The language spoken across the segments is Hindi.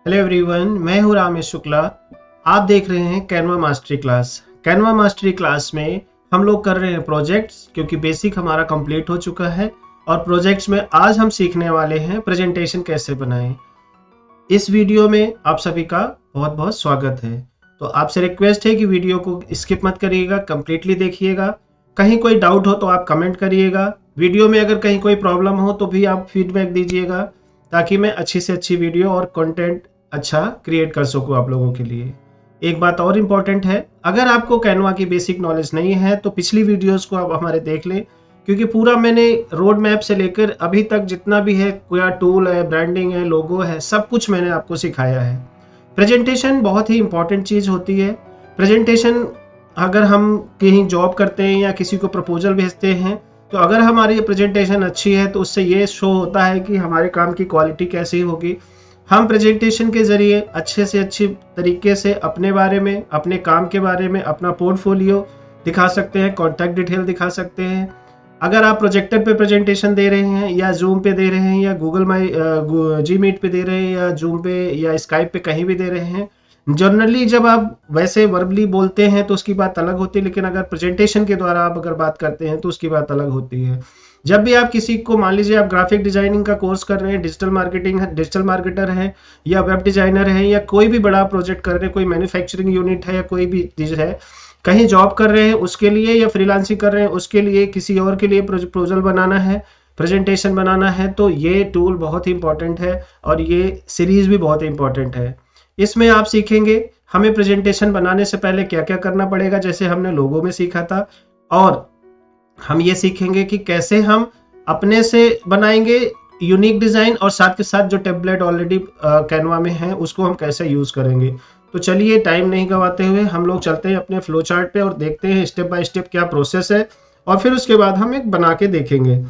हेलो एवरीवन, मैं हूं रामेश शुक्ला। आप देख रहे हैं Canva mastery class. Canva mastery class में हम लोग कर रहे हैं प्रोजेक्ट्स, क्योंकि बेसिक हमारा कंप्लीट हो चुका है। और प्रोजेक्ट्स में आज हम सीखने वाले हैं प्रेजेंटेशन कैसे बनाएं। इस वीडियो में आप सभी का बहुत बहुत स्वागत है। तो आपसे रिक्वेस्ट है कि वीडियो को स्किप मत करिएगा, कंप्लीटली देखिएगा। कहीं कोई डाउट हो तो आप कमेंट करिएगा। वीडियो में अगर कहीं कोई प्रॉब्लम हो तो भी आप फीडबैक दीजिएगा, ताकि मैं अच्छी से अच्छी वीडियो और कंटेंट अच्छा क्रिएट कर सकूं आप लोगों के लिए। एक बात और इम्पॉर्टेंट है, अगर आपको कैनवा की बेसिक नॉलेज नहीं है तो पिछली वीडियोस को आप हमारे देख लें, क्योंकि पूरा मैंने रोड मैप से लेकर अभी तक जितना भी है, कोई टूल है, ब्रांडिंग है, लोगो है, सब कुछ मैंने आपको सिखाया है। प्रेजेंटेशन बहुत ही इंपॉर्टेंट चीज़ होती है। प्रेजेंटेशन अगर हम कहीं जॉब करते हैं या किसी को प्रपोजल भेजते हैं, तो अगर हमारी प्रेजेंटेशन अच्छी है तो उससे ये शो होता है कि हमारे काम की क्वालिटी कैसी होगी। हम प्रेजेंटेशन के जरिए अच्छे से अच्छे तरीके से अपने बारे में, अपने काम के बारे में, अपना पोर्टफोलियो दिखा सकते हैं, कॉन्टैक्ट डिटेल दिखा सकते हैं। अगर आप प्रोजेक्टर पे प्रेजेंटेशन दे रहे हैं या जूम पे दे रहे हैं या गूगल माई जी मीट पे दे रहे हैं या जूम पे या स्काइप पे कहीं भी दे रहे हैं, जनरली जब आप वैसे वर्बली बोलते हैं तो उसकी बात अलग होती है, लेकिन अगर प्रेजेंटेशन के द्वारा आप अगर बात करते हैं तो उसकी बात अलग होती है। जब भी आप किसी को, मान लीजिए आप ग्राफिक डिजाइनिंग का कोर्स कर रहे हैं, डिजिटल मार्केटिंग है, डिजिटल मार्केटर है या वेब डिजाइनर है, या कोई भी बड़ा प्रोजेक्ट कर रहे हैं, कोई मैन्युफैक्चरिंग यूनिट है या कोई भी चीज है, कहीं जॉब कर रहे हैं उसके लिए या फ्रीलांसिंग कर रहे हैं उसके लिए, किसी और के लिए प्रपोजल बनाना है, प्रेजेंटेशन बनाना है, तो ये टूल बहुत ही इंपॉर्टेंट है और ये सीरीज भी बहुत इंपॉर्टेंट है। इसमें आप सीखेंगे हमें प्रेजेंटेशन बनाने से पहले क्या क्या करना पड़ेगा, जैसे हमने लोगो में सीखा था, और हम ये सीखेंगे कि कैसे हम अपने से बनाएंगे यूनिक डिजाइन, और साथ के साथ जो टेम्पलेट ऑलरेडी कैनवा में है उसको हम कैसे यूज करेंगे। तो चलिए टाइम नहीं गवाते हुए हम लोग चलते हैं अपने फ्लो चार्ट पे और देखते हैं स्टेप बाय स्टेप क्या प्रोसेस है, और फिर उसके बाद हम एक बना के देखेंगे।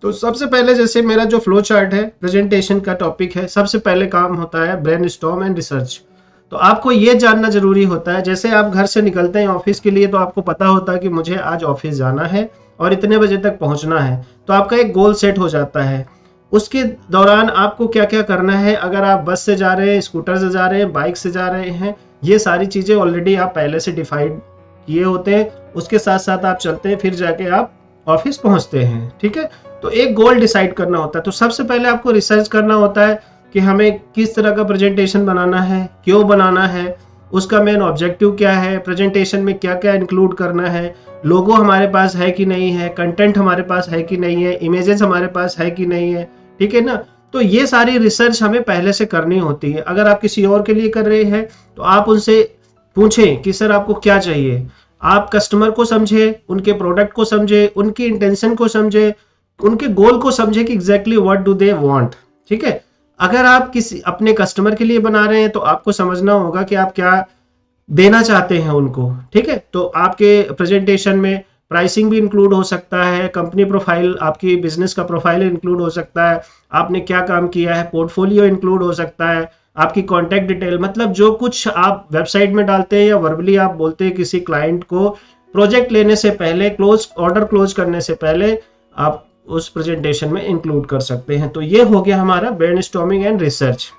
तो सबसे पहले, जैसे मेरा जो फ्लो चार्ट है, प्रेजेंटेशन का टॉपिक है, सबसे पहले काम होता है ब्रेनस्टॉर्म एंड रिसर्च। तो आपको ये जानना जरूरी होता है, जैसे आप घर से निकलते हैं ऑफिस के लिए, तो आपको पता होता है कि मुझे आज ऑफिस जाना है और इतने बजे तक पहुंचना है, तो आपका एक गोल सेट हो जाता है। उसके दौरान आपको क्या क्या करना है, अगर आप बस से जा रहे हैं, स्कूटर से जा रहे हैं, बाइक से जा रहे हैं, ये सारी चीजें ऑलरेडी आप पहले से डिफाइंड किए होते हैं। उसके साथ साथ आप चलते हैं, फिर जाके आप ऑफिस पहुंचते हैं। ठीक है, तो एक गोल डिसाइड करना होता है। तो सबसे पहले आपको रिसर्च करना होता है कि हमें किस तरह का प्रेजेंटेशन बनाना है, क्यों बनाना है, उसका मेन ऑब्जेक्टिव क्या है, प्रेजेंटेशन में क्या क्या इंक्लूड करना है, लोगो हमारे पास है कि नहीं है, कंटेंट हमारे पास है कि नहीं है, इमेजेस हमारे पास है कि नहीं है। ठीक है ना, तो ये सारी रिसर्च हमें पहले से करनी होती है। अगर आप किसी और के लिए कर रहे हैं तो आप उनसे पूछें कि सर आपको क्या चाहिए। आप कस्टमर को समझे, उनके प्रोडक्ट को समझे, उनकी इंटेंशन को समझे, उनके गोल को समझे कि exactly what do they want. ठीक है, अगर आप किसी अपने कस्टमर के लिए बना रहे हैं तो आपको समझना होगा कि आप क्या देना चाहते हैं उनको। ठीक है, तो आपके प्रेजेंटेशन में प्राइसिंग भी इंक्लूड हो सकता है, कंपनी प्रोफाइल, आपकी बिजनेस का प्रोफाइल इंक्लूड हो सकता है, आपने क्या काम किया है, पोर्टफोलियो इंक्लूड हो सकता है, आपकी कॉन्टैक्ट डिटेल, मतलब जो कुछ आप वेबसाइट में डालते हैं या वर्बली आप बोलते हैं किसी क्लाइंट को, प्रोजेक्ट लेने से पहले, ऑर्डर क्लोज करने से पहले आप उस प्रेजेंटेशन में इंक्लूड कर सकते हैं। तो ये हो गया हमारा ब्रेनस्टॉर्मिंग एंड रिसर्च।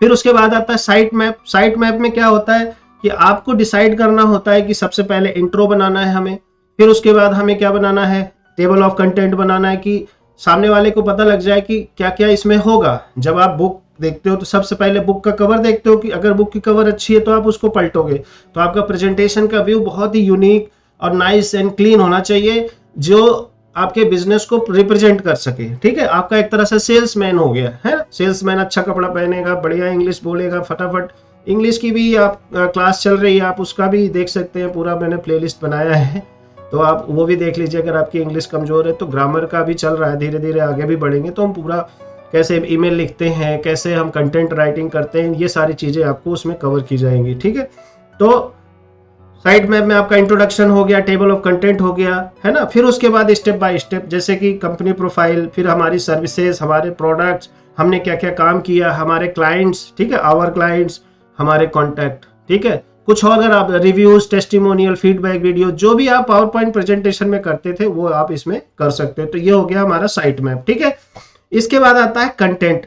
फिर उसके बाद आता है साइट मैप। साइट मैप में क्या होता है कि आपको डिसाइड करना होता है कि सबसे पहले इंट्रो बनाना है हमें, फिर उसके बाद हमें क्या बनाना है, टेबल ऑफ कंटेंट बनाना है, कि सामने वाले को पता लग जाए कि क्या क्या इसमें होगा। जब आप बुक देखते हो तो सबसे पहले बुक का कवर देखते हो, कि अगर बुक की कवर अच्छी है तो आप उसको पलटोगे, तो आपका प्रेजेंटेशन का व्यू बहुत ही यूनिक और नाइस एंड क्लीन होना चाहिए, जो आपके बिजनेस को रिप्रेजेंट कर सके। ठीक है, आपका एक तरह से सेल्समैन हो गया है। सेल्समैन अच्छा कपड़ा पहनेगा, बढ़िया इंग्लिश बोलेगा, फटाफट। इंग्लिश की भी आप क्लास चल रही है, आप उसका भी देख सकते हैं, पूरा मैंने प्लेलिस्ट बनाया है, तो आप वो भी देख लीजिए। अगर आपकी इंग्लिश कमजोर है तो ग्रामर का भी चल रहा है, धीरे धीरे आगे भी बढ़ेंगे तो हम पूरा कैसे ईमेल लिखते हैं, कैसे हम कंटेंट राइटिंग करते हैं, ये सारी चीजें आपको उसमें कवर की जाएंगी। ठीक है, तो साइट मैप में आपका इंट्रोडक्शन हो गया, टेबल ऑफ कंटेंट हो गया, है ना। फिर उसके बाद स्टेप बाय स्टेप, जैसे कि कंपनी प्रोफाइल, फिर हमारी सर्विसेज, हमारे प्रोडक्ट्स, हमने क्या क्या काम किया, हमारे क्लाइंट्स, ठीक है, आवर क्लाइंट्स, हमारे कॉन्टैक्ट। ठीक है, कुछ और अगर आप रिव्यूज, टेस्टिमोनियल, फीडबैक वीडियो, जो भी आप पावर पॉइंट प्रेजेंटेशन में करते थे वो आप इसमें कर सकते हो। तो ये हो गया हमारा साइट मैप। ठीक है, इसके बाद आता है कंटेंट।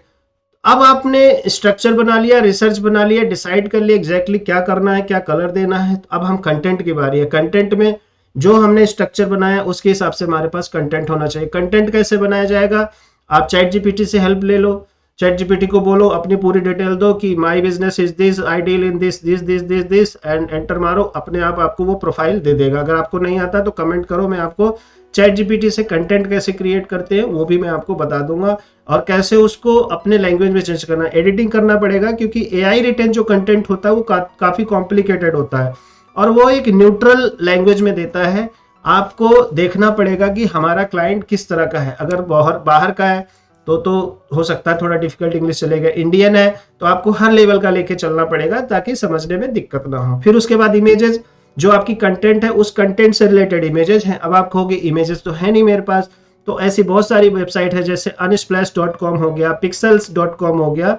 अब आपने स्ट्रक्चर बना लिया, रिसर्च बना लिया, डिसाइड कर लिया एग्जैक्टली क्या करना है, क्या कलर देना है। तो अब हम कंटेंट की बारी है। कंटेंट में जो हमने स्ट्रक्चर बनाया उसके हिसाब से हमारे पास कंटेंट होना चाहिए। कंटेंट कैसे बनाया जाएगा? आप चैट जीपीटी से हेल्प ले लो। चैट जीपीटी को बोलो अपनी पूरी डिटेल दो कि my business is this, I deal in this this this this this, and enter मारो, अपने आप आपको वो प्रोफाइल दे देगा। अगर आपको नहीं आता तो कमेंट करो, मैं आपको चैट जीपीटी से कंटेंट कैसे क्रिएट करते हैं वो भी मैं आपको बता दूंगा, और कैसे उसको अपने लैंग्वेज में चेंज करना, एडिटिंग करना पड़ेगा, क्योंकि एआई रिटन जो कंटेंट होता है वो काफी कॉम्प्लिकेटेड होता है और वो एक न्यूट्रल लैंग्वेज में देता है। आपको देखना पड़ेगा कि हमारा क्लाइंट किस तरह का है। अगर बाहर का है तो हो सकता है थोड़ा डिफिकल्ट इंग्लिश चलेगा। इंडियन है तो आपको हर लेवल का लेके चलना पड़ेगा ताकि समझने में दिक्कत ना हो। फिर उसके बाद इमेजेस, जो आपकी कंटेंट है उस कंटेंट से रिलेटेड इमेजेस हैं। अब आप कहोगे इमेजेस तो है नहीं मेरे पास, तो ऐसी बहुत सारी वेबसाइट है जैसे unsplash.com हो गया, pixels.com हो गया।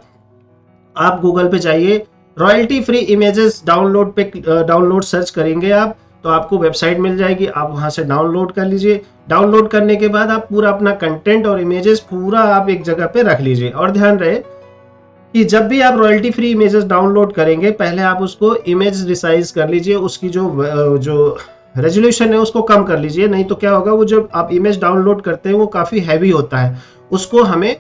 आप गूगल पे जाइए, रॉयल्टी फ्री इमेजेस डाउनलोड पे डाउनलोड सर्च करेंगे आप तो आपको वेबसाइट मिल जाएगी, आप वहां से डाउनलोड कर लीजिए। डाउनलोड करने के बाद आप पूरा अपना कंटेंट और इमेजेस पूरा आप एक जगह पे रख लीजिए। और ध्यान रहे कि जब भी आप रॉयल्टी फ्री इमेजेस डाउनलोड करेंगे पहले आप उसको इमेज रिसाइज कर लीजिए, उसकी जो रेजोल्यूशन है उसको कम कर लीजिए। नहीं तो क्या होगा, वो जो आप इमेज डाउनलोड करते हैं वो काफी हैवी होता है, उसको हमें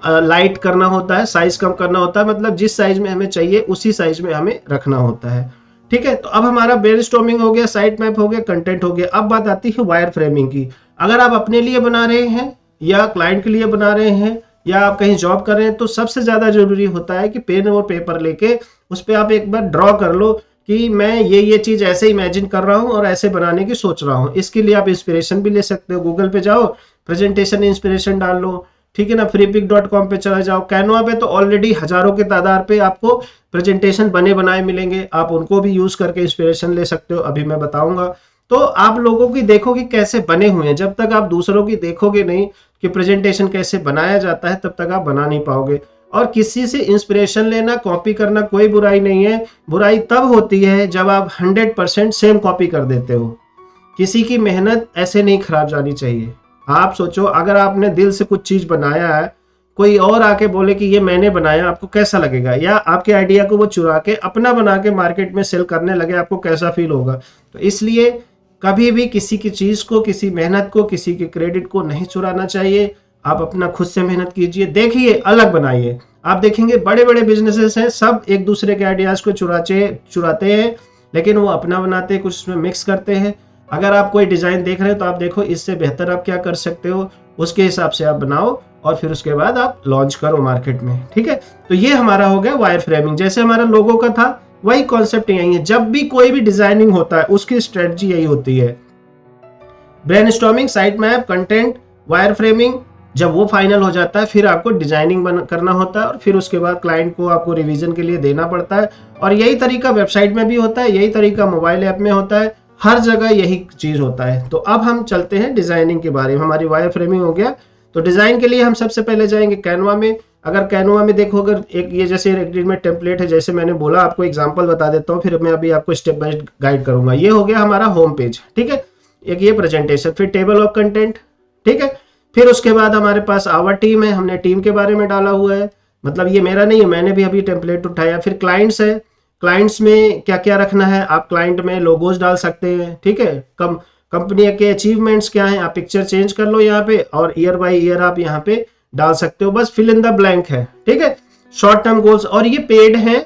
लाइट करना होता है, साइज कम करना होता है, मतलब जिस साइज में हमें चाहिए उसी साइज में हमें रखना होता है। ठीक है, तो अब हमारा ब्रेनस्टॉर्मिंग हो गया, साइट मैप हो गया, कंटेंट हो गया। अब बात आती है वायर फ्रेमिंग की। अगर आप अपने लिए बना रहे हैं या क्लाइंट के लिए बना रहे हैं या आप कहीं जॉब कर रहे हैं तो सबसे ज्यादा जरूरी होता है कि पेन और पेपर लेके उस पर आप एक बार ड्रॉ कर लो कि मैं ये चीज ऐसे इमेजिन कर रहा हूं और ऐसे बनाने की सोच रहा हूं। इसके लिए आप इंस्पिरेशन भी ले सकते हो। गूगल पे जाओ, प्रेजेंटेशन इंस्पिरेशन डाल लो, ठीक है ना। freepik.com पे चला जाओ। कैनवा पे तो ऑलरेडी हजारों के तादाद पे आपको प्रेजेंटेशन बने बनाए मिलेंगे, आप उनको भी यूज करके इंस्पिरेशन ले सकते हो, अभी मैं बताऊंगा। तो आप लोगों की देखो कि कैसे बने हुए हैं। जब तक आप दूसरों की देखोगे नहीं कि प्रेजेंटेशन कैसे बनाया जाता है तब तक आप बना नहीं पाओगे। और किसी से इंस्पिरेशन लेना, कॉपी करना कोई बुराई नहीं है। बुराई तब होती है जब आप 100% सेम कॉपी कर देते हो। किसी की मेहनत ऐसे नहीं खराब जानी चाहिए। आप सोचो, अगर आपने दिल से कुछ चीज बनाया है, कोई और आके बोले कि ये मैंने बनाया, आपको कैसा लगेगा? या आपके आइडिया को वो चुरा के अपना बना के मार्केट में सेल करने लगे, आपको कैसा फील होगा? तो इसलिए कभी भी किसी की चीज को, किसी मेहनत को, किसी के क्रेडिट को नहीं चुराना चाहिए। आप अपना खुद से मेहनत कीजिए, देखिए, अलग बनाइए। आप देखेंगे बड़े बड़े बिजनेसेस हैं, सब एक दूसरे के आइडियाज को चुराते हैं, लेकिन वो अपना बनाते हैं, कुछ उसमें मिक्स करते हैं। अगर आप कोई डिजाइन देख रहे हो तो आप देखो इससे बेहतर आप क्या कर सकते हो, उसके हिसाब से आप बनाओ और फिर उसके बाद आप लॉन्च करो मार्केट में। ठीक है, तो ये हमारा हो गया वायर फ्रेमिंग। जैसे हमारा लोगो का था वही कॉन्सेप्ट यही है। जब भी कोई भी डिजाइनिंग होता है उसकी स्ट्रेटजी यही होती है, brainstorming, site map, content, wire framing. जब वो फाइनल हो जाता है फिर आपको डिजाइनिंग करना होता है और फिर उसके बाद क्लाइंट को आपको रिवीजन के लिए देना पड़ता है। और यही तरीका वेबसाइट में भी होता है, यही तरीका मोबाइल ऐप में होता है, हर जगह यही चीज होता है। तो अब हम चलते हैं डिजाइनिंग के बारे में। हमारी वायर फ्रेमिंग हो गया, तो डिजाइन के लिए हम सबसे पहले जाएंगे कैनवा में। अगर कैनवा में देखो, अगर एक ये जैसे रेडीमेड टेम्पलेट है, जैसे मैंने बोला, आपको एग्जांपल बता देता हूँ, फिर मैं अभी आपको स्टेप बाय गाइड करूंगा। ये हो गया हमारा होम पेज, ठीक है, एक ये प्रेजेंटेशन, फिर टेबल ऑफ कंटेंट, ठीक है। फिर उसके बाद हमारे पास आवर टीम है, हमने टीम के बारे में डाला हुआ है, मतलब ये मेरा नहीं है, मैंने भी अभी टेम्पलेट उठाया। फिर क्लाइंट्स है, क्लाइंट्स में क्या क्या रखना है, आप क्लाइंट में लोगोज डाल सकते हैं, ठीक है। कंपनी के अचीवमेंट्स क्या हैं, आप पिक्चर चेंज कर लो यहाँ पे और ईयर बाय ईयर आप यहाँ पे डाल सकते हो, बस फिल इन द ब्लैंक है, ठीक है। शॉर्ट टर्म गोल्स, और ये पेड है,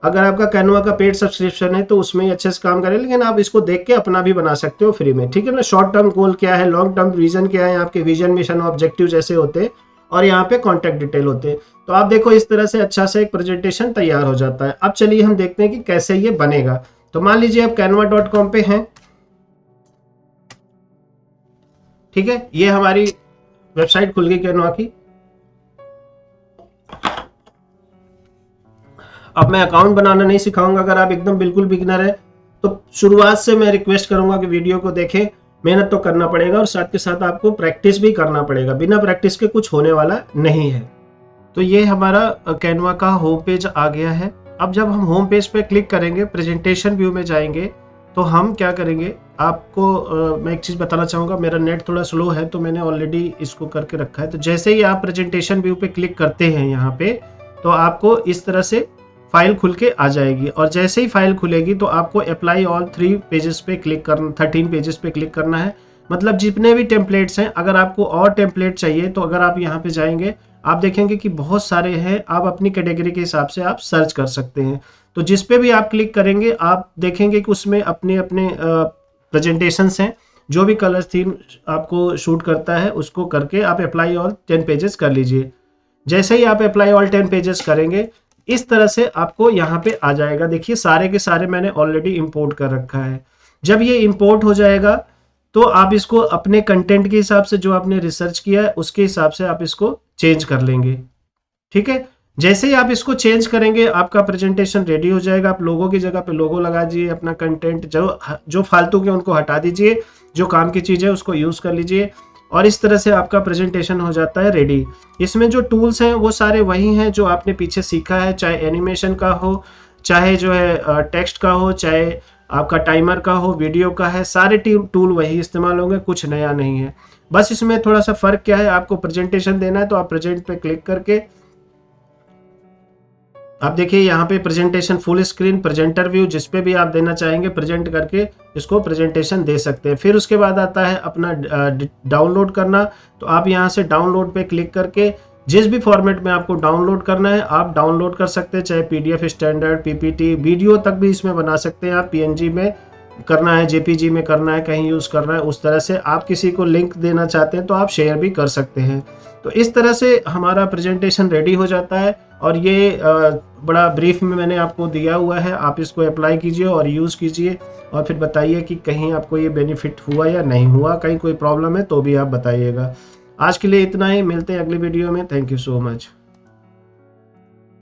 अगर आपका कैनवा का पेड सब्सक्रिप्शन है तो उसमें ही अच्छे से काम करें, लेकिन आप इसको देख के अपना भी बना सकते हो फ्री में, ठीक है ना। शॉर्ट टर्म गोल क्या है, लॉन्ग टर्म विजन क्या है, आपके विजन, मिशन, ऑब्जेक्टिव जैसे होते हैं, और यहाँ पे कॉन्टेक्ट डिटेल होते हैं। तो आप देखो इस तरह से अच्छा से एक प्रेजेंटेशन तैयार हो जाता है। अब चलिए हम देखते हैं कि कैसे ये बनेगा। तो मान लीजिए आप canva.com पे हैं, ठीक है, ये हमारी वेबसाइट खुल गई कैनवा की। अब मैं अकाउंट बनाना नहीं सिखाऊंगा, अगर आप एकदम बिल्कुल बिगिनर है तो शुरुआत से मैं रिक्वेस्ट करूंगा कि वीडियो को देखें। मेहनत तो करना पड़ेगा और साथ के साथ आपको प्रैक्टिस भी करना पड़ेगा, बिना प्रैक्टिस के कुछ होने वाला नहीं है। तो ये हमारा कैनवा का होम पेज आ गया है। अब जब हम होम पेज पे क्लिक करेंगे, प्रेजेंटेशन व्यू में जाएंगे, तो हम क्या करेंगे, आपको मैं एक चीज़ बताना चाहूँगा, मेरा नेट थोड़ा स्लो है तो मैंने ऑलरेडी इसको करके रखा है। तो जैसे ही आप प्रेजेंटेशन व्यू पे क्लिक करते हैं यहाँ पे, तो आपको इस तरह से फाइल खुल के आ जाएगी, और जैसे ही फाइल खुलेगी तो आपको अप्लाई ऑल 3 पेजेस पे क्लिक करना, 13 पेजेस पे क्लिक करना है। मतलब जितने भी टेम्पलेट्स हैं, अगर आपको और टेम्पलेट चाहिए तो अगर आप यहाँ पे जाएंगे आप देखेंगे कि बहुत सारे हैं, आप अपनी कैटेगरी के हिसाब से आप सर्च कर सकते हैं। तो जिस पे भी आप क्लिक करेंगे आप देखेंगे कि उसमें अपने अपने प्रेजेंटेशंस हैं, जो भी कलर थीम आपको शूट करता है उसको करके आप अप्लाई ऑल 10 पेजेस कर लीजिए। जैसे ही आप अप्लाई ऑल 10 पेजेस करेंगे, इस तरह से आपको यहाँ पे आ जाएगा। देखिए सारे के सारे मैंने ऑलरेडी इंपोर्ट कर रखा है। जब ये इंपोर्ट हो जाएगा तो आप इसको अपने कंटेंट के हिसाब से, जो आपने रिसर्च किया है उसके हिसाब से आप इसको चेंज कर लेंगे। ठीक है, जैसे ही आप इसको चेंज करेंगे आपका प्रेजेंटेशन रेडी हो जाएगा। आप लोगों की जगह पे लोगो लगा दीजिए, अपना कंटेंट जो फालतू के उनको हटा दीजिए, जो काम की चीज़ है उसको यूज़ कर लीजिए, और इस तरह से आपका प्रेजेंटेशन हो जाता है रेडी। इसमें जो टूल्स हैं वो सारे वही हैं जो आपने पीछे सीखा है, चाहे एनिमेशन का हो, चाहे जो है टेक्स्ट का हो, चाहे आपका टाइमर का हो, वीडियो का है, सारे टूल वही इस्तेमाल होंगे, कुछ नया नहीं है। बस इसमें थोड़ा सा फर्क क्या है, आपको प्रेजेंटेशन देना है तो आप प्रेजेंट पे क्लिक करके आप देखिए यहाँ पे presentation full screen, presenter view, जिस पे भी आप देना चाहेंगे प्रेजेंट करके इसको प्रेजेंटेशन दे सकते हैं। फिर उसके बाद आता है अपना डाउनलोड करना। तो आप यहाँ से डाउनलोड पे क्लिक करके जिस भी फॉर्मेट में आपको डाउनलोड करना है आप डाउनलोड कर सकते हैं, चाहे पीडीएफ स्टैंडर्ड, पीपीटी, वीडियो तक भी इसमें बना सकते हैं आप। पीएनजी में करना है, जेपीजी में करना है, कहीं यूज़ करना है, उस तरह से आप किसी को लिंक देना चाहते हैं तो आप शेयर भी कर सकते हैं। तो इस तरह से हमारा प्रेजेंटेशन रेडी हो जाता है, और ये बड़ा ब्रीफ में मैंने आपको दिया हुआ है। आप इसको अप्लाई कीजिए और यूज़ कीजिए, और फिर बताइए कि कहीं आपको ये बेनिफिट हुआ या नहीं हुआ, कहीं कोई प्रॉब्लम है तो भी आप बताइएगा। आज के लिए इतना ही, मिलते हैं अगली वीडियो में। Thank you so much.